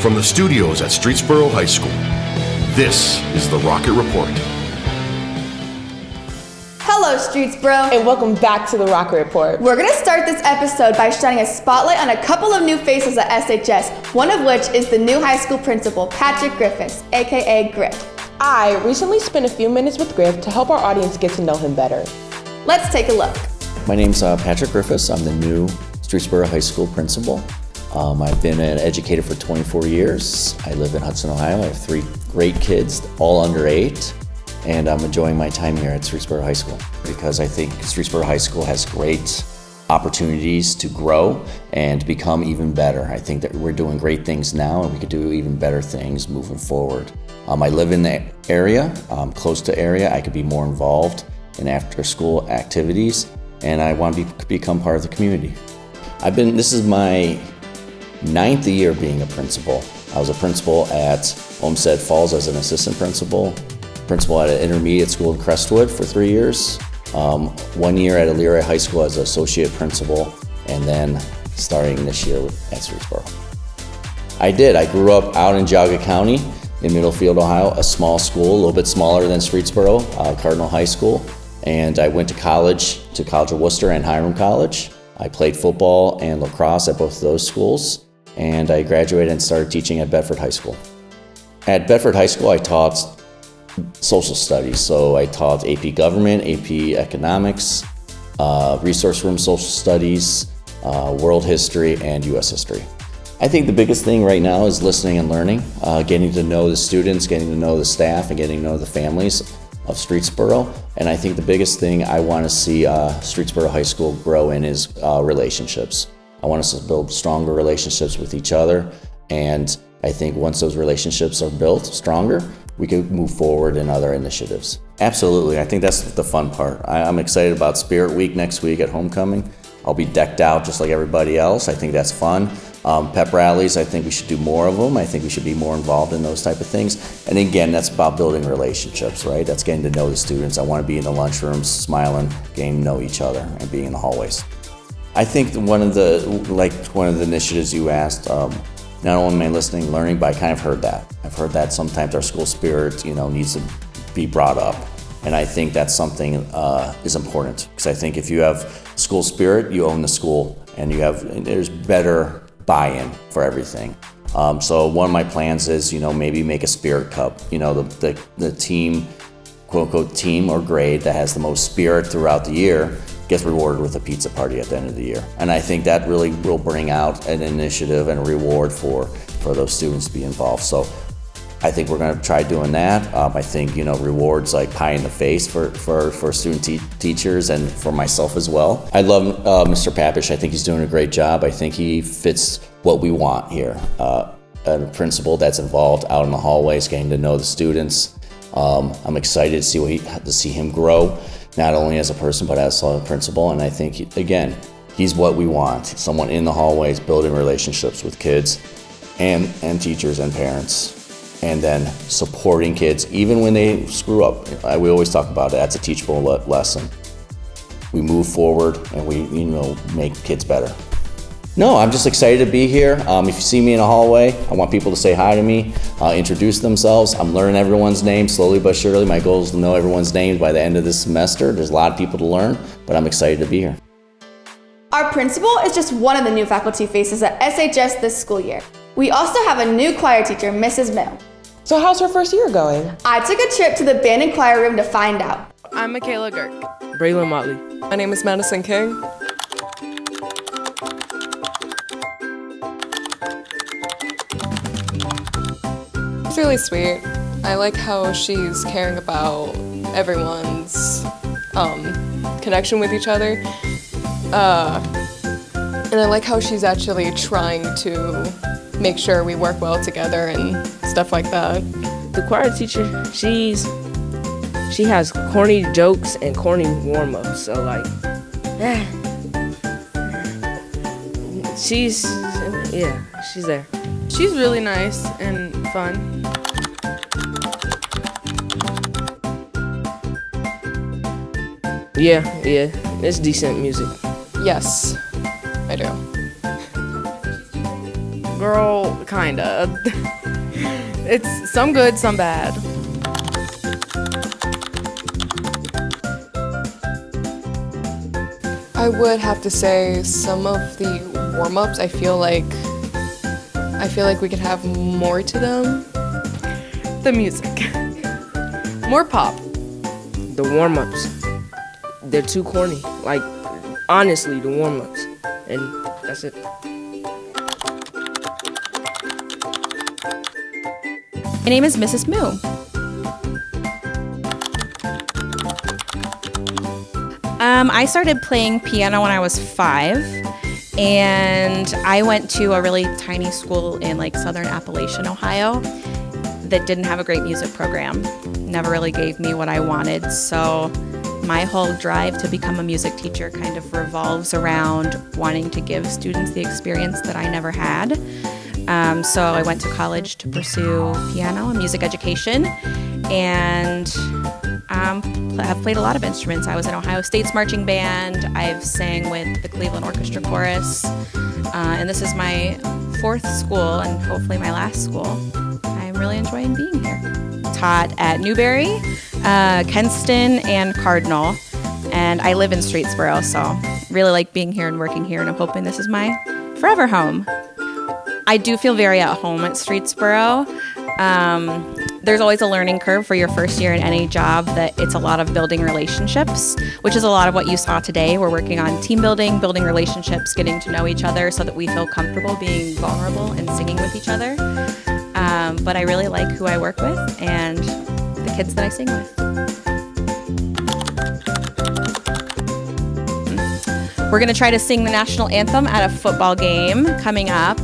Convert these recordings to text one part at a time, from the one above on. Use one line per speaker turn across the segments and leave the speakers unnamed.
From the studios at Streetsboro High School, this is the Rocket Report.
Hello, Streetsboro.
And welcome back to the Rocket Report.
We're going to start this episode by shining a spotlight on a couple of new faces at SHS, one of which is the new high school principal, Patrick Griffis, aka Griff.
I recently spent a few minutes with Griff to help our audience get to know him better.
Let's take a look.
My name's Patrick Griffis. I'm the new Streetsboro High School principal. I've been an educator for 24 years. I live in Hudson, Ohio. I have 3 great kids, all under 8, and I'm enjoying my time here at Streetsboro High School because I think Streetsboro High School has great opportunities to grow and become even better. I think that we're doing great things now and we could do even better things moving forward. I live in the area, close to the area. I could be more involved in after-school activities, and I want to become part of the community. This is my 9th year being a principal. I was a principal at Homestead Falls as an assistant principal at an intermediate school in Crestwood for 3 years, 1 year at Alissa High School as an associate principal, and then starting this year at Streetsboro. I grew up out in Geauga County in Middlefield, Ohio, a small school, a little bit smaller than Streetsboro, Cardinal High School, and I went to College of Worcester and Hiram College. I played football and lacrosse at both of those schools, and I graduated and started teaching at Bedford High School. At Bedford High School, I taught social studies, so I taught AP Government, AP Economics, Resource Room Social Studies, World History, and U.S. History. I think the biggest thing right now is listening and learning, getting to know the students, getting to know the staff, and getting to know the families of Streetsboro. And I think the biggest thing I want to see Streetsboro High School grow in is relationships. I want us to build stronger relationships with each other, and I think once those relationships are built stronger, we can move forward in other initiatives. Absolutely, I think that's the fun part. I'm excited about Spirit Week next week at Homecoming. I'll be decked out just like everybody else. I think that's fun. Pep rallies, I think we should do more of them. I think we should be more involved in those type of things. And again, that's about building relationships, right? That's getting to know the students. I want to be in the lunchrooms, smiling, getting to know each other, and being in the hallways. I think one of the initiatives you asked, not only am I listening, learning, but I kind of heard that. I've heard that sometimes our school spirit, needs to be brought up. And I think that's something is important, because I think if you have school spirit, you own the school, and there's better buy-in for everything. So one of my plans is, maybe make a spirit cup. The team, quote unquote team or grade that has the most spirit throughout the year gets rewarded with a pizza party at the end of the year. And I think that really will bring out an initiative and a reward for those students to be involved. So I think we're going to try doing that. I think, rewards like pie in the face for student teachers and for myself as well. I love Mr. Papish. I think he's doing a great job. I think he fits what we want here. A principal that's involved out in the hallways, getting to know the students. I'm excited to see him grow, not only as a person, but as a principal. And I think, he's what we want. Someone in the hallways building relationships with kids and teachers and parents. And then supporting kids, even when they screw up. We always talk about it. That's a teachable lesson. We move forward and we, make kids better. No, I'm just excited to be here. If you see me in a hallway, I want people to say hi to me, introduce themselves. I'm learning everyone's name slowly but surely. My goal is to know everyone's names by the end of this semester. There's a lot of people to learn, but I'm excited to be here.
Our principal is just one of the new faculty faces at SHS this school year. We also have a new choir teacher, Mrs. Mill.
So how's her first year going?
I took a trip to the band and choir room to find out.
I'm Michaela Girk. Braylon Motley. My name is Madison King. It's really sweet. I like how she's caring about everyone's connection with each other. And I like how she's actually trying to make sure we work well together and stuff like that.
The choir teacher, she has corny jokes and corny warm-ups, so she's there.
She's really nice and fun.
Yeah, it's decent music.
Yes, I do.
Girl, kinda. It's some good, some bad.
I would have to say some of the warm-ups, I feel like we could have more to them.
The music. More pop. The warm-ups. They're too corny. Like, honestly, the warm-ups. And that's it.
My name is Mrs. Moo. I started playing piano when I was 5, and I went to a really tiny school in like southern Appalachian, Ohio, that didn't have a great music program. Never really gave me what I wanted, so my whole drive to become a music teacher kind of revolves around wanting to give students the experience that I never had. So I went to college to pursue piano and music education, and have played a lot of instruments. I was in Ohio State's marching band. I've sang with the Cleveland Orchestra Chorus, and this is my 4th school and hopefully my last school. I'm really enjoying being here. Taught at Newberry, Kenston, and Cardinal, and I live in Streetsboro, so really like being here and working here, and I'm hoping this is my forever home. I do feel very at home at Streetsboro. There's always a learning curve for your first year in any job, that it's a lot of building relationships, which is a lot of what you saw today. We're working on team building, building relationships, getting to know each other so that we feel comfortable being vulnerable and singing with each other. But I really like who I work with and the kids that I sing with. We're going to try to sing the national anthem at a football game coming up,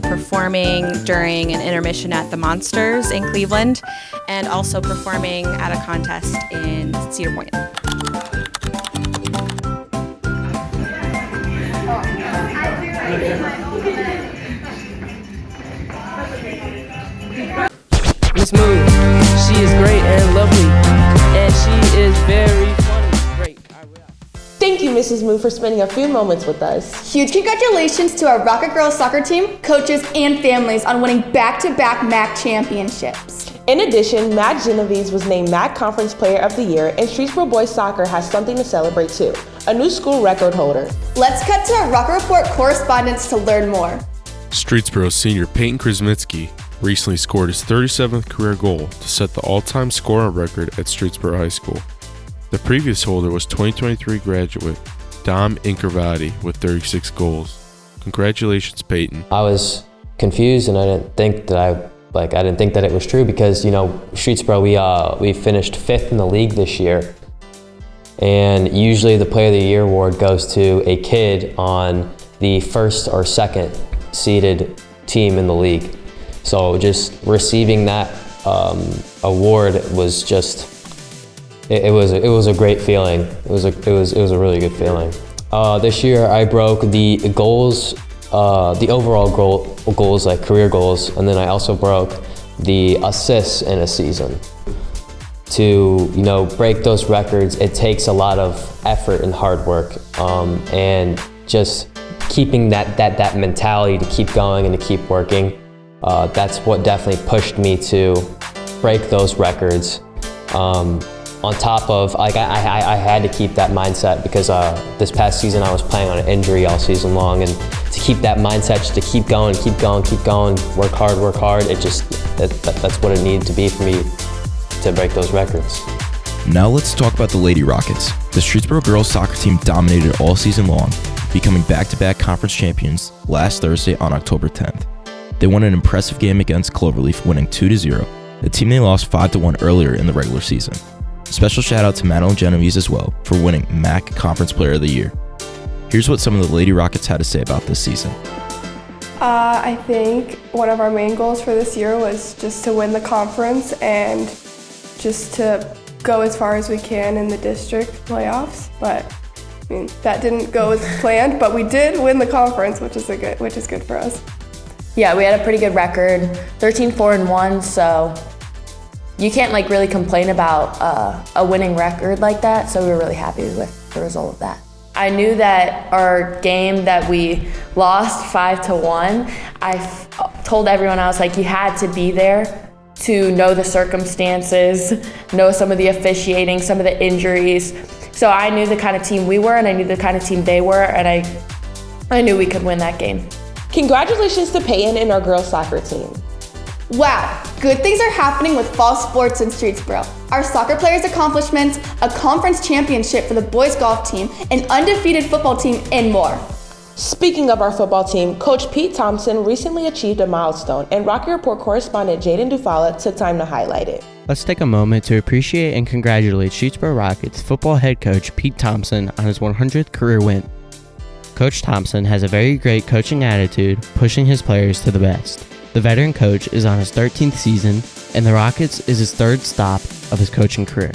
performing during an intermission at the Monsters in Cleveland, and also performing at a contest in Cedar Point.
Miss Moo, she is great and lovely, and she is very funny. Great.
Thank you, Mrs. Moo, for spending a few moments with us.
Huge congratulations to our Rocket Girls soccer team, coaches, and families on winning back-to-back MAC championships.
In addition, Mujanovic was named MAC Conference Player of the Year, and Streetsboro Boys Soccer has something to celebrate too, a new school record holder.
Let's cut to our Rocket Report correspondence to learn more.
Streetsboro senior Peyton Krasmitsky recently scored his 37th career goal to set the all-time scorer record at Streetsboro High School. The previous holder was 2023 graduate Dom Inkervati with 36 goals. Congratulations, Peyton.
I was confused, and I didn't think that it was true, because Streetsboro we finished 5th in the league this year, and usually the Player of the Year award goes to a kid on the 1st or 2nd seeded team in the league. So just receiving that award was just. It was a great feeling. It was a really good feeling. This year I broke the goals, the overall goals, like career goals, and then I also broke the assists in a season. To break those records, it takes a lot of effort and hard work, and just keeping that mentality to keep going and to keep working. That's what definitely pushed me to break those records. On top of, I had to keep that mindset, because this past season I was playing on an injury all season long, and to keep that mindset, just to keep going, work hard, that's what it needed to be for me to break those records.
Now let's talk about the Lady Rockets. The Streetsboro girls soccer team dominated all season long, becoming back-to-back conference champions last Thursday on October 10th. They won an impressive game against Cloverleaf, winning 2-0, a team they lost 5-1 earlier in the regular season. Special shout out to Madeline Genovese as well for winning MAC Conference Player of the Year. Here's what some of the Lady Rockets had to say about this season.
I think one of our main goals for this year was just to win the conference and just to go as far as we can in the district playoffs. But that didn't go as planned, but we did win the conference, which is good for us.
Yeah, we had a pretty good record, 13-4-1, so you can't really complain about a winning record like that, so we were really happy with the result of that. I knew that our game that we lost 5-1, I told everyone, I was like, you had to be there to know the circumstances, know some of the officiating, some of the injuries. So I knew the kind of team we were, and I knew the kind of team they were, and I knew we could win that game.
Congratulations to Peyton and our girls soccer team.
Wow, good things are happening with fall sports in Streetsboro. Our soccer players' accomplishments, a conference championship for the boys golf team, an undefeated football team, and more.
Speaking of our football team, Coach Pete Thompson recently achieved a milestone, and Rocky Report correspondent Jaden Dufala took time to highlight it.
Let's take a moment to appreciate and congratulate Streetsboro Rockets football head coach Pete Thompson on his 100th career win. Coach Thompson has a very great coaching attitude, pushing his players to the best. The veteran coach is on his 13th season, and the Rockets is his third stop of his coaching career.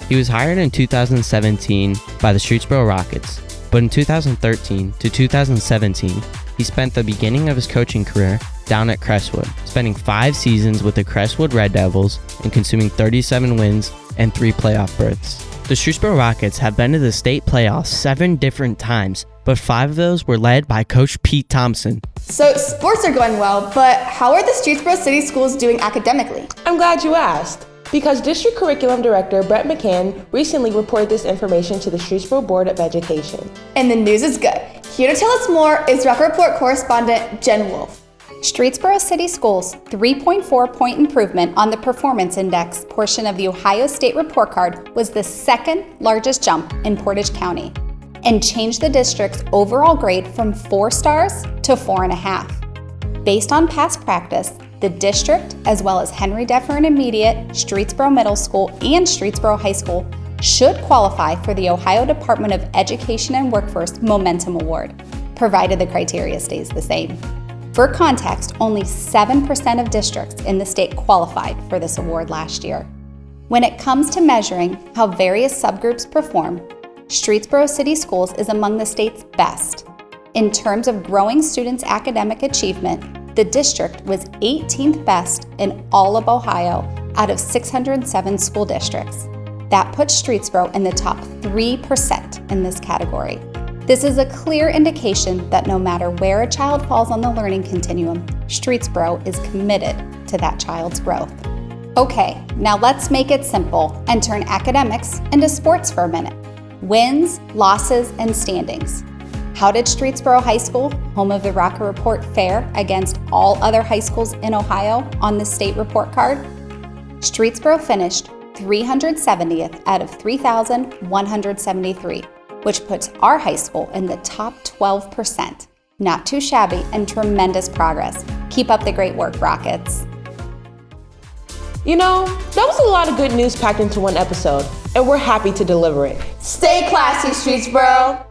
He was hired in 2017 by the Streetsboro Rockets, but in 2013 to 2017, he spent the beginning of his coaching career down at Crestwood, spending 5 seasons with the Crestwood Red Devils and consuming 37 wins and 3 playoff berths. The Streetsboro Rockets have been to the state playoffs 7 different times, but 5 of those were led by Coach Pete Thompson.
So sports are going well, but how are the Streetsboro City Schools doing academically?
I'm glad you asked, because District Curriculum Director Brett McCann recently reported this information to the Streetsboro Board of Education.
And the news is good. Here to tell us more is Rocky Report correspondent Jen Wolf.
Streetsboro City Schools' 3.4-point improvement on the Performance Index portion of the Ohio State Report Card was the second largest jump in Portage County and changed the district's overall grade from 4 stars to 4.5. Based on past practice, the district, as well as Henry Deffer Intermediate, Streetsboro Middle School, and Streetsboro High School, should qualify for the Ohio Department of Education and Workforce Momentum Award, provided the criteria stays the same. For context, only 7% of districts in the state qualified for this award last year. When it comes to measuring how various subgroups perform, Streetsboro City Schools is among the state's best. In terms of growing students' academic achievement, the district was 18th best in all of Ohio out of 607 school districts. That puts Streetsboro in the top 3% in this category. This is a clear indication that no matter where a child falls on the learning continuum, Streetsboro is committed to that child's growth. Okay, now let's make it simple and turn academics into sports for a minute. Wins, losses, and standings. How did Streetsboro High School, home of the Rocky Report, fare against all other high schools in Ohio on the state report card? Streetsboro finished 370th out of 3,173, which puts our high school in the top 12%. Not too shabby and tremendous progress. Keep up the great work, Rockets.
You know, that was a lot of good news packed into one episode, and we're happy to deliver it.
Stay classy, Streetsboro!